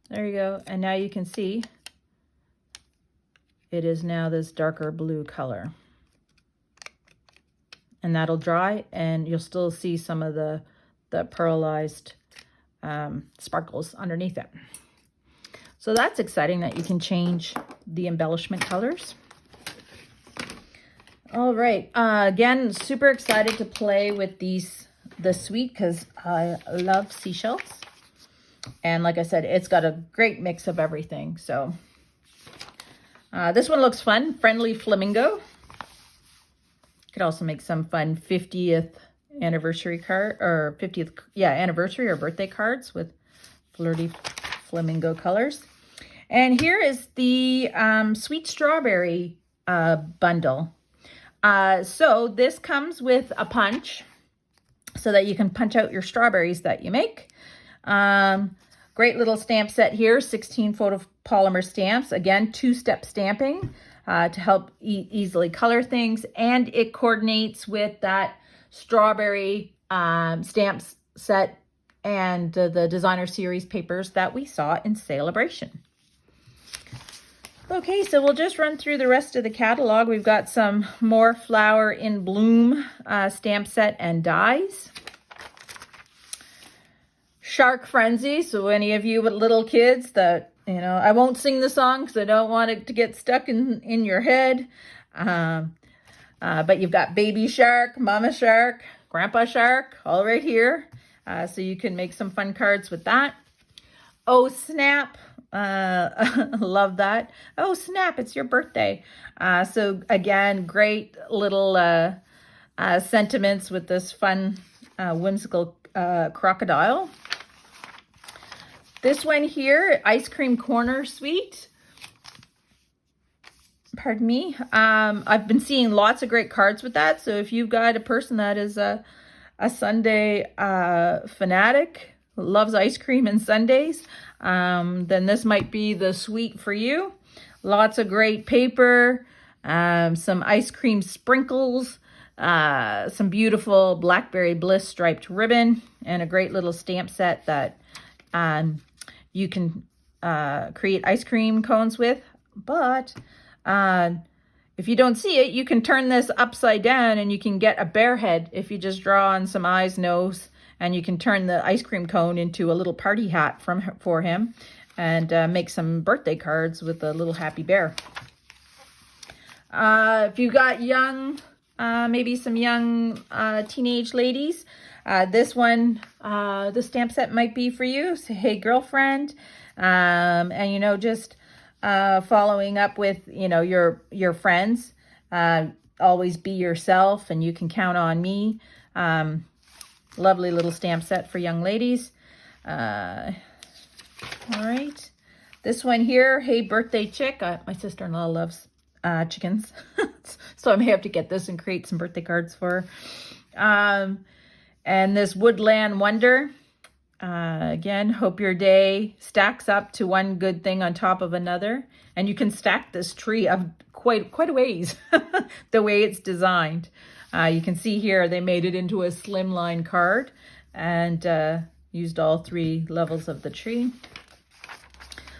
There you go. And now you can see it is now this darker blue color. And that'll dry, and you'll still see some of the pearlized sparkles underneath it. So that's exciting that you can change the embellishment colors. All right. Again, super excited to play with the suite because I love seashells. And like I said, it's got a great mix of everything. So this one looks fun. Friendly Flamingo. Could also make some fun 50th anniversary card, or 50th, anniversary or birthday cards with flirty flamingo colors. And here is the sweet strawberry bundle. So this comes with a punch so that you can punch out your strawberries that you make. Great little stamp set here, 16 photopolymer stamps. Again, two-step stamping to help easily color things. And it coordinates with that strawberry stamps set and the designer series papers that we saw in Sale-A-Bration. Okay, so we'll just run through the rest of the catalog. We've got some more Flower in Bloom stamp set and dies. Shark Frenzy, so any of you with little kids that, I won't sing the song because I don't want it to get stuck in your head. But you've got Baby Shark, Mama Shark, Grandpa Shark, all right here. So you can make some fun cards with that. Oh, snap. Love that. Oh, snap, it's your birthday. So again, great little sentiments with this fun, whimsical crocodile. This one here, Ice Cream Corner Suite. Pardon me. I've been seeing lots of great cards with that. So if you've got a person that is a sundae fanatic, loves ice cream and sundaes, then this might be the suite for you. Lots of great paper, some ice cream sprinkles, some beautiful Blackberry Bliss striped ribbon, and a great little stamp set that you can create ice cream cones with. But if you don't see it, you can turn this upside down and you can get a bear head if you just draw on some eyes, nose, and you can turn the ice cream cone into a little party hat for him, and make some birthday cards with a little happy bear. If you got young, maybe some young teenage ladies, this one, the stamp set might be for you. So, hey, girlfriend, and just following up with your friends. Always be yourself, and you can count on me. Lovely little stamp set for young ladies. All right. This one here, hey, birthday chick. My sister-in-law loves chickens. So I may have to get this and create some birthday cards for her. And this Woodland Wonder. Again, hope your day stacks up to one good thing on top of another. And you can stack this tree up quite a ways the way it's designed. You can see here they made it into a slimline card and used all 3 levels of the tree.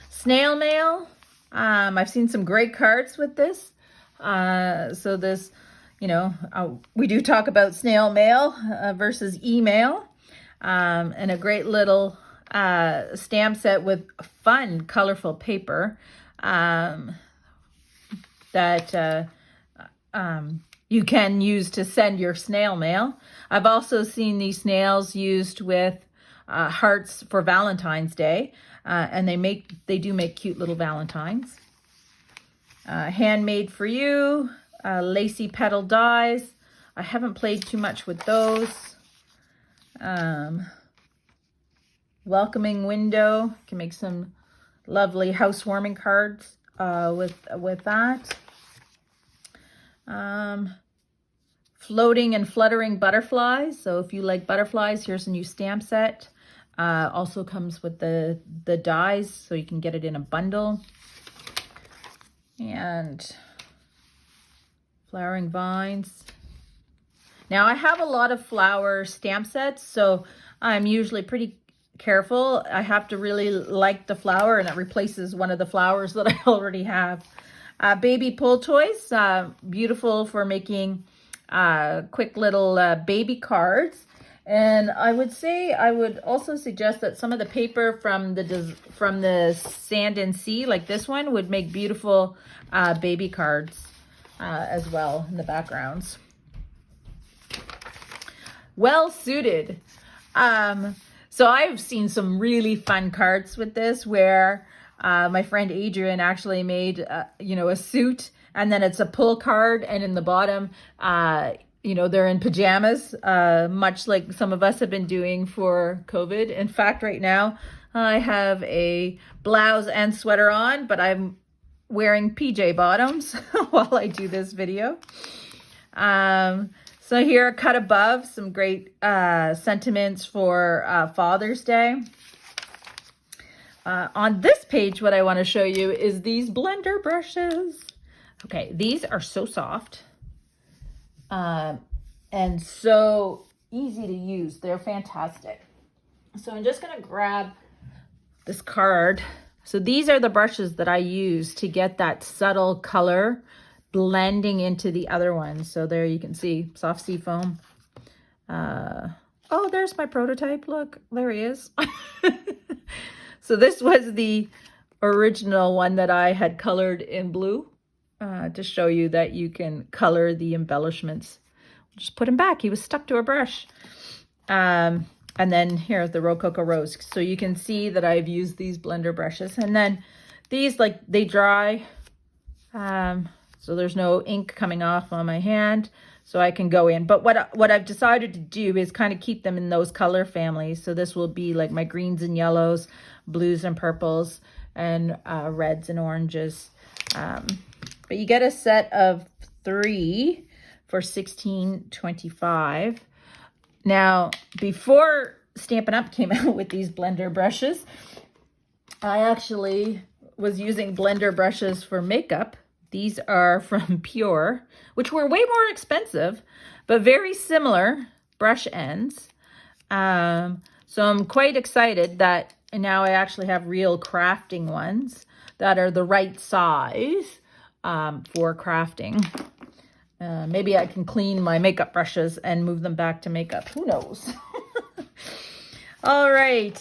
Snail mail. I've seen some great cards with this. So this, you know, we do talk about snail mail versus email. And a great little stamp set with fun, colorful paper that you can use to send your snail mail. I've also seen these snails used with hearts for Valentine's Day, and they do make cute little valentines. Handmade for you, lacy petal dies. I haven't played too much with those. Welcoming window, can make some lovely housewarming cards with that. Floating and fluttering butterflies. So if you like butterflies, here's a new stamp set. Also comes with the dies, so you can get it in a bundle. And flowering vines. Now I have a lot of flower stamp sets, so I'm usually pretty careful. I have to really like the flower, and it replaces one of the flowers that I already have. Baby pull toys, beautiful for making quick little baby cards. And I would also suggest that some of the paper from the sand and sea, like this one, would make beautiful baby cards as well in the backgrounds. Well suited. So I've seen some really fun cards with this where my friend Adrian actually made, you know, a suit, and then it's a pull card, and in the bottom, you know, they're in pajamas, much like some of us have been doing for COVID. In fact, right now I have a blouse and sweater on, but I'm wearing PJ bottoms while I do this video. So here, cut above, some great sentiments for Father's Day. On this page, what I want to show you is these blender brushes. Okay, these are so soft and so easy to use. They're fantastic. So I'm just going to grab this card. So these are the brushes that I use to get that subtle color blending into the other ones. So there you can see soft sea foam. Oh, there's my prototype. Look, there he is. So this was the original one that I had colored in blue to show you that you can color the embellishments. Just put him back. He was stuck to a brush. And then here, the Rococo Rose. So you can see that I've used these blender brushes. And then these, like, they dry. So there's no ink coming off on my hand, so I can go in. But what I've decided to do is kind of keep them in those color families. So this will be like my greens and yellows, blues and purples, and reds and oranges. But you get a set of 3 for $16.25. Now, before Stampin' Up! Came out with these blender brushes, I actually was using blender brushes for makeup. These are from Pure, which were way more expensive, but very similar brush ends. So I'm quite excited that now I actually have real crafting ones that are the right size for crafting. Maybe I can clean my makeup brushes and move them back to makeup. Who knows? All right.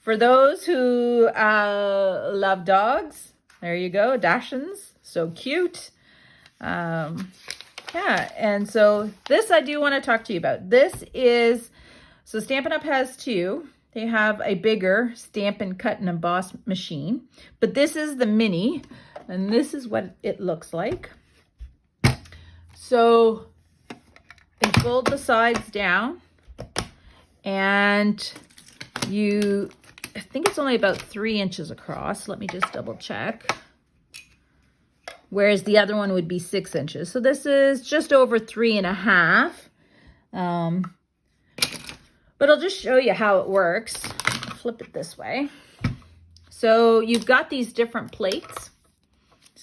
For those who love dogs, there you go, Dachshunds, so cute. Yeah, and so this I do want to talk to you about. This is, so Stampin' Up! Has 2. They have a bigger Stampin' Cut and Emboss machine, but this is the mini, and this is what it looks like. So they fold the sides down, and I think it's only about 3 inches across. Let me just double check. Whereas the other one would be 6 inches. So this is just over 3.5. But I'll just show you how it works. Flip it this way. So you've got these different plates,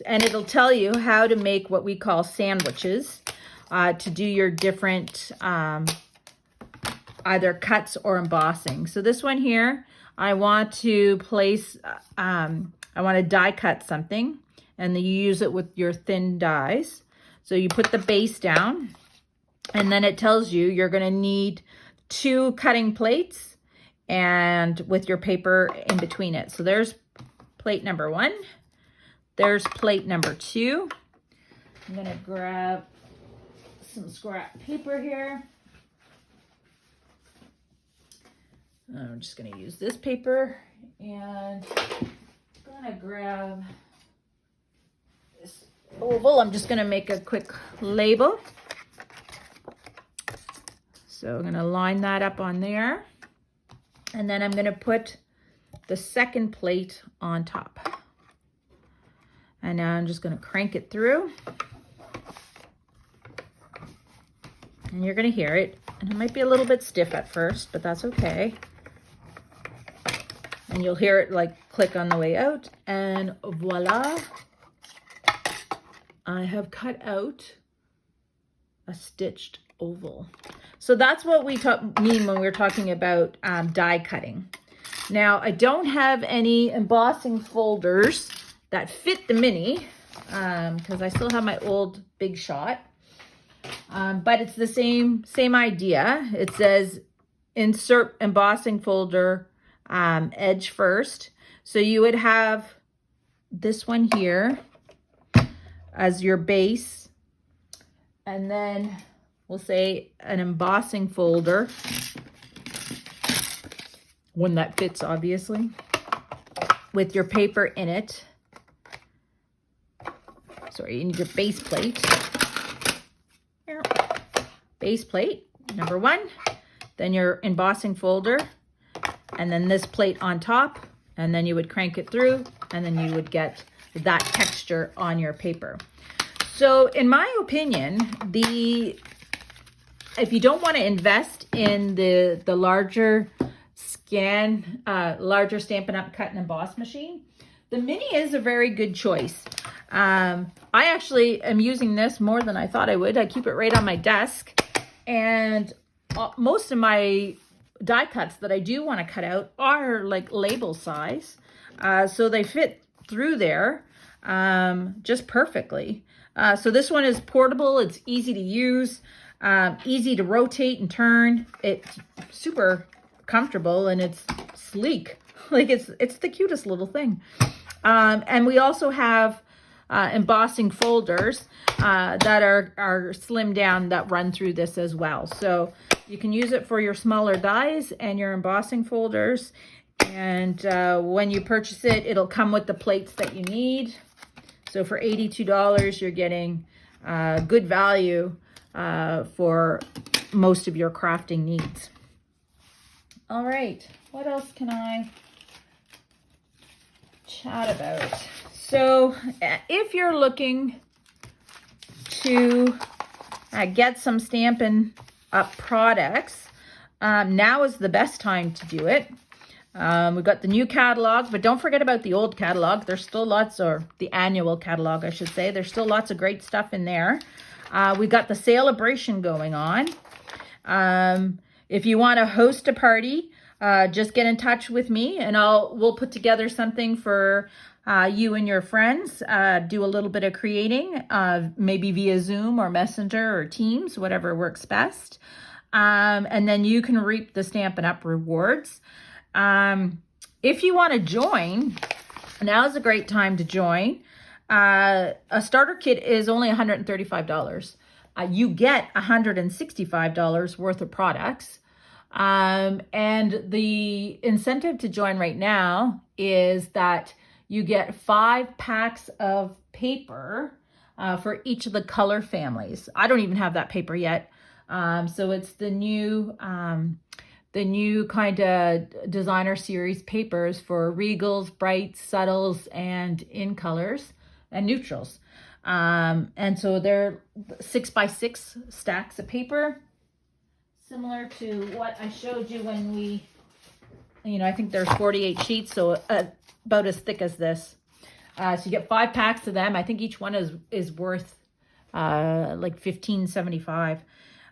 and it'll tell you how to make what we call sandwiches to do your different either cuts or embossing. So this one here, I want to place, I want to die cut something, and then you use it with your thin dies. So you put the base down, and then it tells you you're going to need 2 cutting plates and with your paper in between it. So there's plate number 1. There's plate number 2. I'm going to grab some scrap paper here. I'm just going to use this paper, and I'm going to grab this oval. I'm just going to make a quick label. So I'm going to line that up on there, and then I'm going to put the second plate on top. And now I'm just going to crank it through, and you're going to hear it, and it might be a little bit stiff at first, but that's okay. And you'll hear it like click on the way out, and voila, I have cut out a stitched oval. So that's what we mean when we're talking about die cutting. Now, I don't have any embossing folders that fit the mini because I still have my old Big Shot, but it's the same idea. It says insert embossing folder edge first. So you would have this one here as your base, and then we'll say an embossing folder, one that fits obviously, with your paper in it. Sorry, you need your base plate. Here. Base plate, number 1, then your embossing folder, and then this plate on top, and then you would crank it through, and then you would get that texture on your paper. So in my opinion, if you don't want to invest in the larger larger Stampin' Up! Cut and Emboss machine, the mini is a very good choice. I actually am using this more than I thought I would. I keep it right on my desk, and most of my die cuts that I do want to cut out are like label size, so they fit through there just perfectly. So this one is portable, it's easy to use, easy to rotate and turn. It's super comfortable, and it's sleek. Like it's the cutest little thing. And we also have embossing folders that are slimmed down that run through this as well. So you can use it for your smaller dies and your embossing folders. And when you purchase it, it'll come with the plates that you need. So for $82, you're getting good value for most of your crafting needs. All right, what else can I chat about? So if you're looking to get some Stampin' Up! Products, now is the best time to do it. We've got the new catalog, but don't forget about the old catalog. There's still lots, or the annual catalog, I should say. There's still lots of great stuff in there. We've got the Sale-A-Bration going on. If you want to host a party, just get in touch with me, and we'll put together something for you and your friends. Do a little bit of creating, maybe via Zoom or Messenger or Teams, whatever works best. And then you can reap the Stampin' Up! Rewards. If you want to join, now is a great time to join. A starter kit is only $135. You get $165 worth of products. And the incentive to join right now is that you get 5 packs of paper for each of the color families. I don't even have that paper yet. So it's the new kind of designer series papers for regals, brights, subtles, and in colors and neutrals. And so they're 6x6 stacks of paper. similar to what I showed you when we, I think there's 48 sheets, so about as thick as this. So you get 5 packs of them. I think each one is worth like $15.75.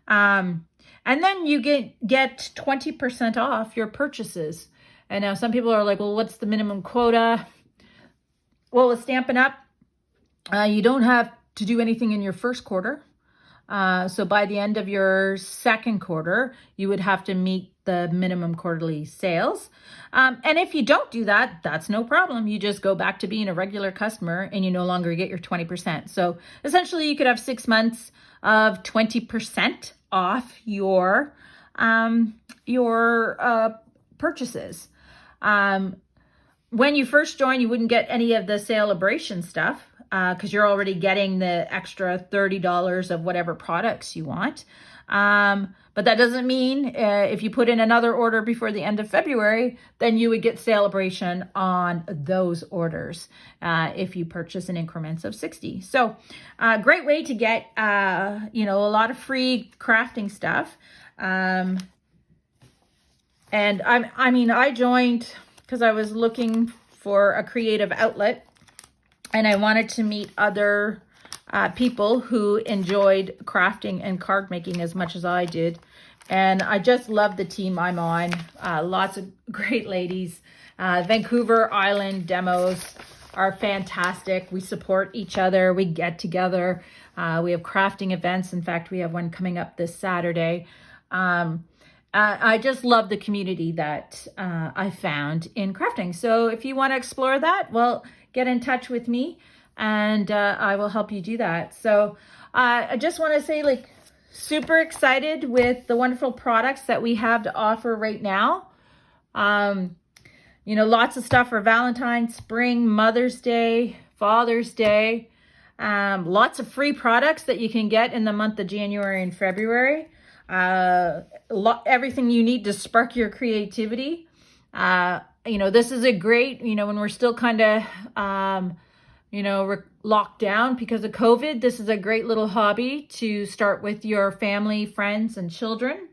And then you get 20% off your purchases. And now some people are like, well, what's the minimum quota? Well, with Stampin' Up, you don't have to do anything in your first quarter. So by the end of your second quarter, you would have to meet the minimum quarterly sales. And if you don't do that, that's no problem. You just go back to being a regular customer and you no longer get your 20%. So essentially you could have 6 months of 20% off your purchases. When you first join, you wouldn't get any of the Sale-A-Bration stuff because you're already getting the extra $30 of whatever products you want. But that doesn't mean if you put in another order before the end of February, then you would get Sale-A-Bration on those orders if you purchase in increments of 60. So great way to get, a lot of free crafting stuff. And I joined because I was looking for a creative outlet and I wanted to meet other people who enjoyed crafting and card making as much as I did. And I just love the team I'm on. Lots of great ladies. Vancouver Island demos are fantastic. We support each other. We get together. We have crafting events. In fact, we have one coming up this Saturday. I just love the community that I found in crafting. So if you want to explore that, well, get in touch with me and I will help you do that. So I just want to say, super excited with the wonderful products that we have to offer right now. Lots of stuff for Valentine's, spring, Mother's Day, Father's Day. Lots of free products that you can get in the month of January and February. Everything you need to spark your creativity. This is a great, when we're still kind of, locked down because of COVID, this is a great little hobby to start with your family, friends, and children.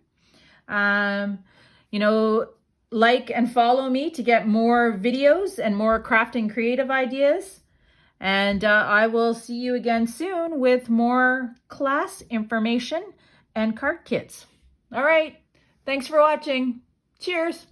Like and follow me to get more videos and more crafting creative ideas. And I will see you again soon with more class information and card kits. All right. Thanks for watching. Cheers.